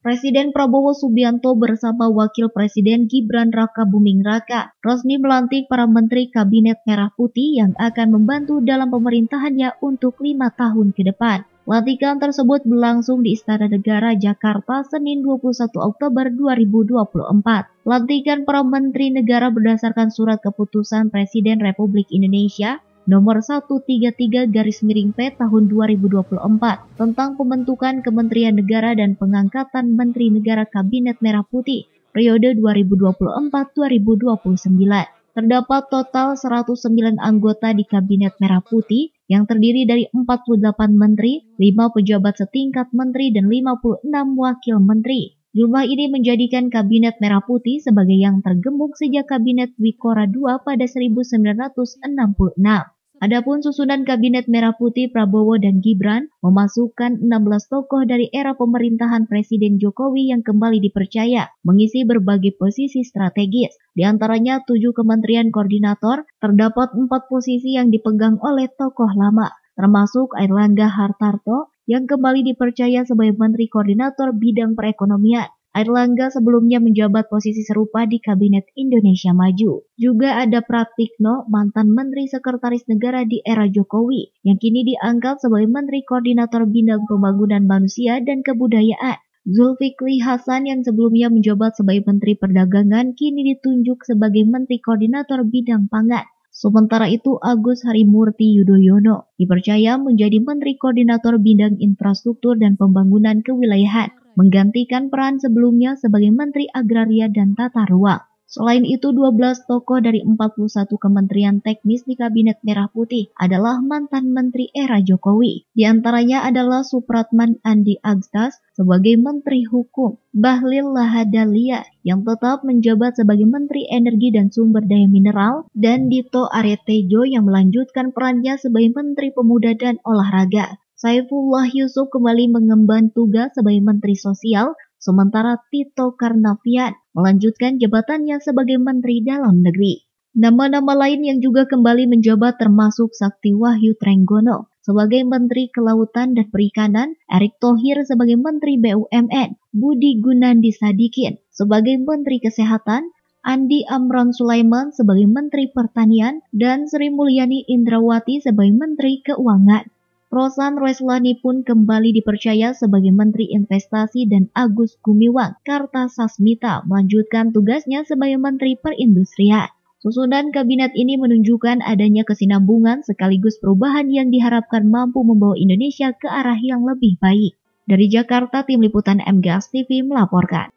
Presiden Prabowo Subianto bersama Wakil Presiden Gibran Rakabuming Raka resmi melantik para Menteri Kabinet Merah Putih yang akan membantu dalam pemerintahannya untuk 5 tahun ke depan. Pelantikan tersebut berlangsung di Istana Negara Jakarta Senin 21 Oktober 2024. Pelantikan para Menteri Negara berdasarkan Surat Keputusan Presiden Republik Indonesia Nomor 133/P tahun 2024 tentang pembentukan Kementerian Negara dan pengangkatan Menteri Negara Kabinet Merah Putih periode 2024-2029. Terdapat total 109 anggota di Kabinet Merah Putih yang terdiri dari 48 menteri, 5 pejabat setingkat menteri, dan 56 wakil menteri. Jumlah ini menjadikan Kabinet Merah Putih sebagai yang tergemuk sejak Kabinet Wikora II pada 1966. Adapun susunan Kabinet Merah Putih Prabowo dan Gibran memasukkan 16 tokoh dari era pemerintahan Presiden Jokowi yang kembali dipercaya mengisi berbagai posisi strategis. Di antaranya 7 kementerian koordinator, terdapat 4 posisi yang dipegang oleh tokoh lama, termasuk Airlangga Hartarto yang kembali dipercaya sebagai Menteri Koordinator Bidang Perekonomian. Airlangga sebelumnya menjabat posisi serupa di Kabinet Indonesia Maju. Juga ada Pratikno, mantan Menteri Sekretaris Negara di era Jokowi, yang kini diangkat sebagai Menteri Koordinator Bidang Pembangunan Manusia dan Kebudayaan. Zulkifli Hasan yang sebelumnya menjabat sebagai Menteri Perdagangan kini ditunjuk sebagai Menteri Koordinator Bidang Pangan. Sementara itu, Agus Harimurti Yudhoyono dipercaya menjadi Menteri Koordinator Bidang Infrastruktur dan Pembangunan Kewilayahan, menggantikan peran sebelumnya sebagai Menteri Agraria dan Tata Ruang. Selain itu, 12 tokoh dari 41 kementerian teknis di Kabinet Merah Putih adalah mantan menteri era Jokowi. Di antaranya adalah Supratman Andi Agstas sebagai Menteri Hukum, Bahlil Lahadalia yang tetap menjabat sebagai Menteri Energi dan Sumber Daya Mineral, dan Dito Aryo yang melanjutkan perannya sebagai Menteri Pemuda dan Olahraga. Saifullah Yusuf kembali mengemban tugas sebagai Menteri Sosial, sementara Tito Karnavian melanjutkan jabatannya sebagai Menteri Dalam Negeri. Nama-nama lain yang juga kembali menjabat termasuk Sakti Wahyu Trenggono sebagai Menteri Kelautan dan Perikanan, Erick Thohir sebagai Menteri BUMN, Budi Gunandi Sadikin sebagai Menteri Kesehatan, Andi Amran Sulaiman sebagai Menteri Pertanian, dan Sri Mulyani Indrawati sebagai Menteri Keuangan. Rosan Roslani pun kembali dipercaya sebagai Menteri Investasi dan Agus Gumiwang Kartasasmita melanjutkan tugasnya sebagai Menteri Perindustrian. Susunan kabinet ini menunjukkan adanya kesinambungan sekaligus perubahan yang diharapkan mampu membawa Indonesia ke arah yang lebih baik. Dari Jakarta, Tim Liputan MGS TV melaporkan.